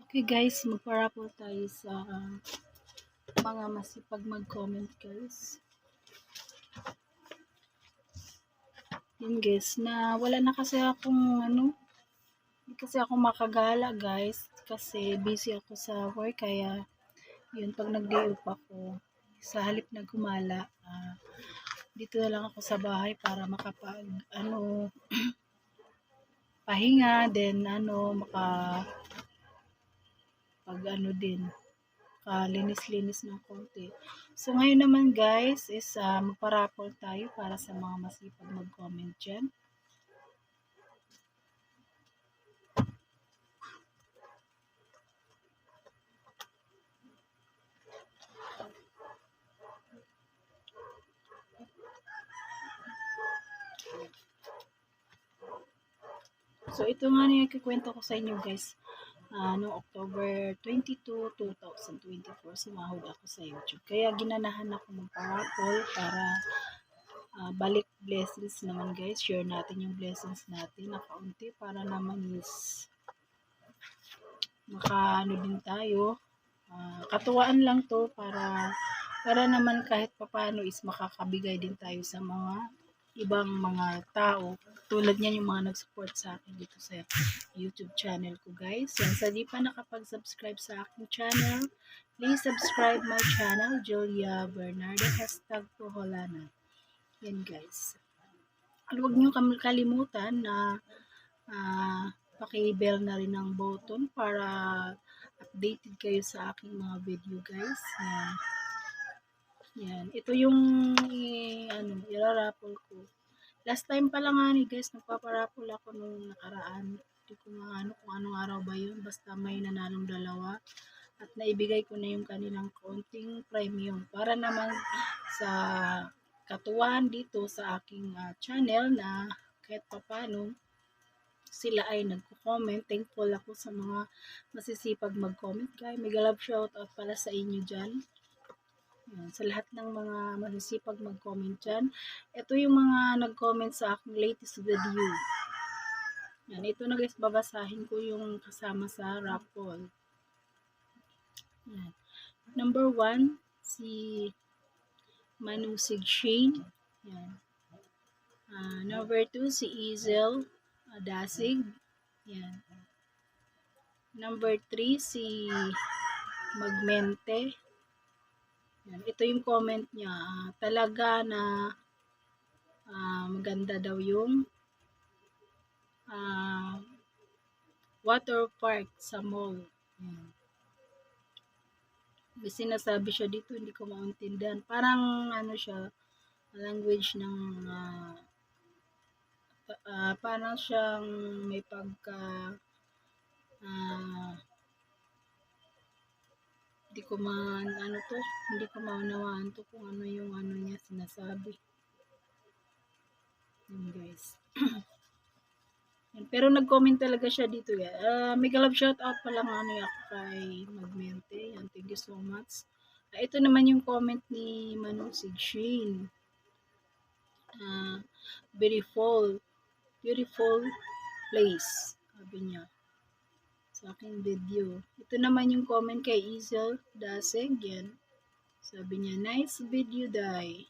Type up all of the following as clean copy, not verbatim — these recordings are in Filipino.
Okay guys, magpa-raffle tayo sa mga masipag mag-comment guys. Yun guys, na wala na kasi akong hindi kasi ako makagala guys. Kasi busy ako sa work kaya yun pag nag-day off ako, sa halip na gumala, dito na lang ako sa bahay para makapag pahinga, then din linis-linis ng konti. So, ngayon naman guys is magpa-raffle tayo para sa mga masipag mag-comment dyan. So, ito nga yung ikikwento ko sa inyo guys. Noong October 22, 2024, sumahod ako sa YouTube. Kaya ginanahan ako magpa-raffle para balik blessings naman guys. Share natin yung blessings natin na kaunti para naman is din tayo. Katuwaan lang to para naman kahit papano is makakabigay din tayo sa mga ibang mga tao. Tulad niyan yung mga nag-support sa akin dito sa YouTube channel ko guys. Yan, sa di pa nakapag-subscribe sa aking channel, please subscribe my channel, Julia Bernardo #Puholana. Yan guys. Huwag niyo kalimutan na paki-bell na rin ang button para updated kayo sa aking mga video guys. Yan. Ito yung iraraffle ko. Last time pa lang guys, nagpaparapol ako nung nakaraan. Hindi ko kung anong araw ba yun. Basta may nanalong dalawa. At naibigay ko na yung kanilang konting premium. Para naman sa katuwaan dito sa aking channel na kahit papano sila ay nagko-comment. Thankful ako sa mga masisipag mag-comment guys. Mega love shoutout pala sa inyo dyan. Yan, sa lahat ng mga masisipag mag-comment dyan. Ito yung mga nag-comment sa aking latest video. Yan, ito na guys, babasahin ko yung kasama sa raffle. Yan. Number 1, si Manusig Shane. Yan. Number 2, si Izel Dasig. Yan. Number 3, si Magmente. Yan. Ito yung comment niya. Talaga na maganda daw yung water park sa mall. Yan. May sinasabi siya dito, hindi ko maintindihan. Parang siya, language ng parang siyang may pagka hindi ko maunawaan to kung ano yung niya sinasabi. Yan guys. Pero nag-comment talaga siya dito. Mega love shout out pa lang ako kay Magmente. Yan, thank you so much. Ito naman yung comment ni Manusig Shane. Beautiful place, sabi niya sa aking video. Ito naman yung comment kay Izel Daseg. Yan, sabi niya, nice video Dai.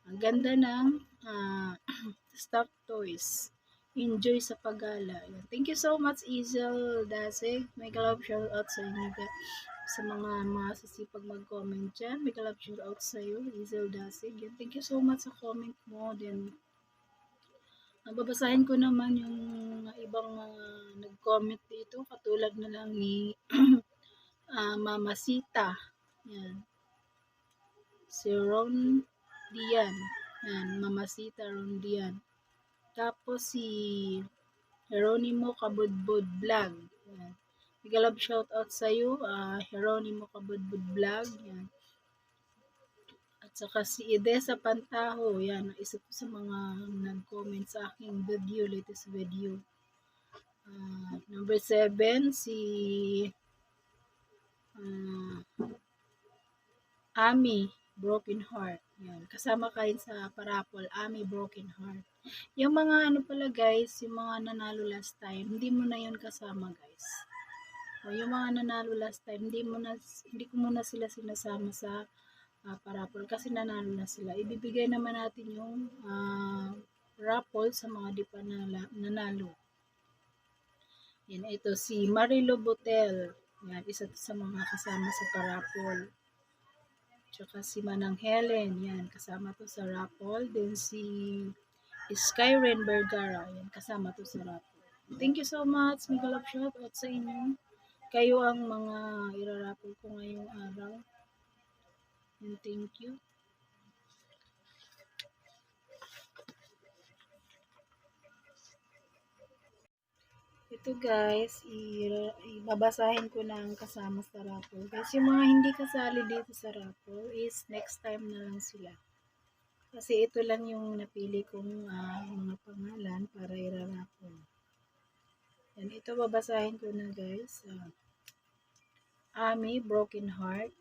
Ang ganda ng stuffed toys. Enjoy sa paggala. Yan. Thank you so much Izel Daseg. Mega love shout out sa inyo sa mga masisipag mag-comment dyan. Mega love shout out sa iyo Izel Daseg. Yan. Thank you so much sa comment mo. Then babasahin ko naman yung ibang mga nag-comment dito. Katulad na lang ni Mama Sita. Yan. Si Ron Dian. Yan. Mama Sita Ron Dian. Tapos si Jeronimo Kabudbud Vlog. Yan. Mega love shout out sa iyo, Jeronimo Kabudbud Vlog. Yan. At saka si Edesa Pantaho. Yan, isa po sa mga nag-comment sa aking video, latest video. Number 7, si Ami Broken Heart. Yan, kasama kayo sa parapol, Ami Broken Heart. Yung mga pala guys, yung mga nanalo last time, hindi mo na yun kasama guys. O yung mga nanalo last time, hindi ko muna sila sinasama sa parapol kasi nanalo na sila. Ibibigay naman natin yung raffle sa mga di pa nanalo. Yan, ito si Marilo Botel. Yan, isa to sa mga kasama sa parapol. Tsaka si Manang Helen, yan, kasama to sa raffle. Then si Skyren Vergara, yan, kasama to sa raffle. Thank you so much. Mega love shout out sa inyo. Kayo ang mga iraraffle ko ngayong araw. And thank you. Ito guys, ibabasahin ko na ang kasama sa raffle. Guys, yung mga hindi kasali dito sa raffle is next time na lang sila. Kasi ito lang yung napili kong mga pangalan para iraraffle. Yan, ito babasahin ko na guys. Ami, Broken Heart.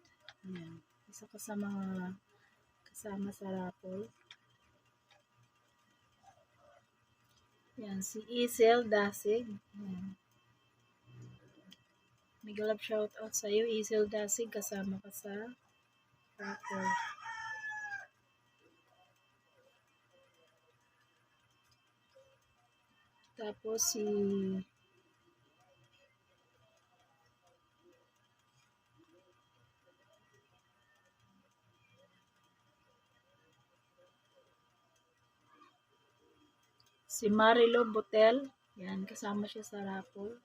Yan, isa ko sa mga kasama sa raffle. Yan, si Isel Dasig. Yan. Mega love shout out sa iyo, Isel Dasig, kasama ka sa raffle. Tapos si Marilo Botel, yan, kasama siya sa raffle.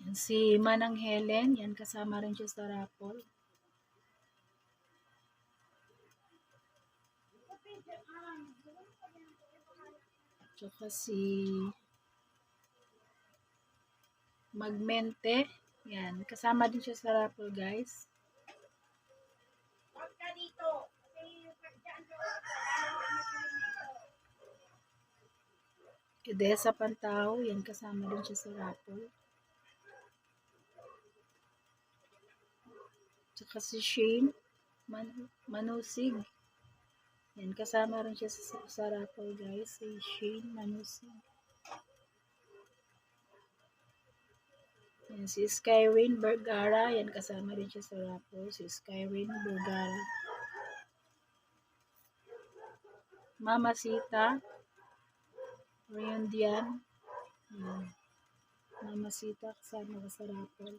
Yan, si Manang Helen, yan, kasama rin siya sa raffle. Tsaka si Magmente, yan, kasama din siya sa raffle guys. Kedesa Pantao, yan, kasama din siya sa raffle. Tsaka si Shane Manusig, yan, kasama rin siya sa raffle guys, si Shane Manusig. Yan, si Skyrin Vergara, yan, kasama rin siya sa raffle, si Skyrin Vergara. Mama Sita Riundian, yan, Mama Sita, kasama ka sa raffle.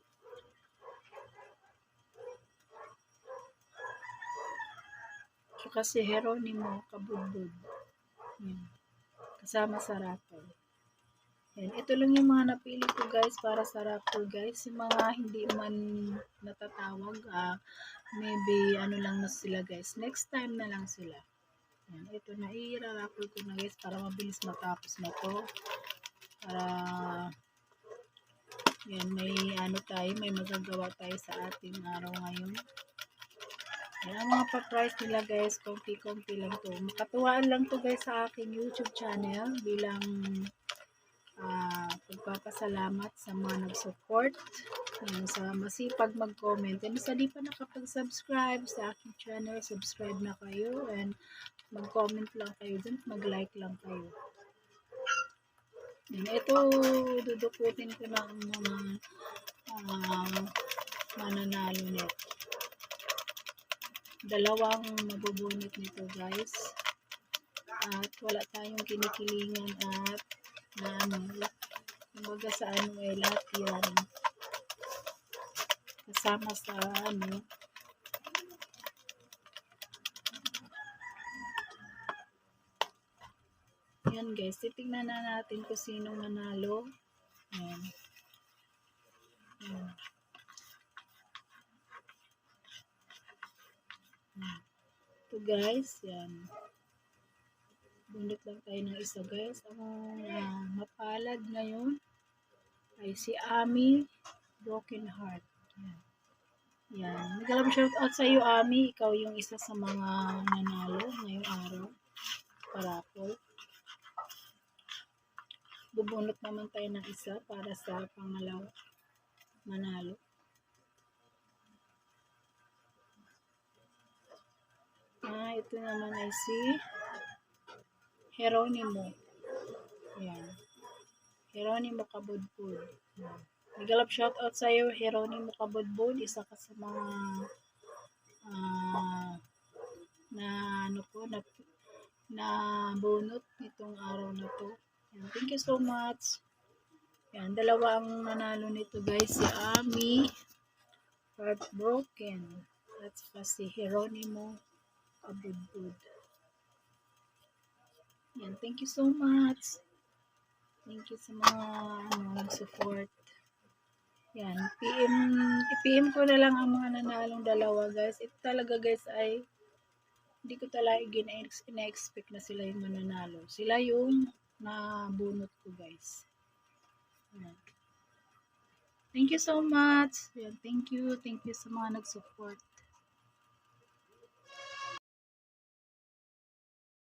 Tsaka si Jeronimo Kabudbud, yan, kasama sa raffle. Yan, ito lang yung mga napili ko guys para sa raffle guys. Yung mga hindi man natatawag, maybe ano lang na sila guys. Next time na lang sila. Yan, ito na, i-raffle ko na guys para mabilis matapos na to. Para yan, may ano tayo, may magagawa tayo sa ating araw ngayon. Yan, ang mga pa-price nila guys, konti-konti lang to. Makatuwaan lang to guys sa aking YouTube channel bilang pagpapasalamat sa mga nag-support, yan, sa masipag mag-comment. And sa di pa nakapag-subscribe sa aking channel, subscribe na kayo and mag-comment lang kayo dun, mag-like lang kayo. Yan, ito, dudukutin ko na ang mga mananalo nito. Dalawang mabubunot nito guys. At wala tayong kinikilingan at na ano, kumbaga sa ano lahat yan kasama sa ano. Yan guys, titignan na natin kung sinong nanalo. Yan. Yan. Ito guys, yan. Bunot lang tayo ng isa guys. Ang mapalad ngayon ay si Ami Broken Heart. Yan. Yan. Naglalabas shout out sa iyo Ami. Ikaw yung isa sa mga nanalo ngayong araw. Parapol. Bubunot naman tayo ng isa para sa pangalawa manalo. Ito naman ay si Geronimo. Yan. Geronimo Kabudbud. Yan. Nagalap shoutout sa'yo, Geronimo Kabudbud. Isa ka sa mga ah, na ano ko, na bunot nitong araw na to. Yan. Thank you so much. Yan, dalawa ang nanalo nito guys, si Ami, Heartbroken, at saka si Geronimo Kabudbud. Yan, thank you so much. Thank you sa mga nag-support. Yan, i-PM ko na lang ang mga nanalong dalawa guys. Ito talaga guys ay hindi ko talaga ina-expect na sila yung mananalo. Sila yung nabunot ko guys. Yan. Thank you so much. Yan, thank you sa mga nag-support.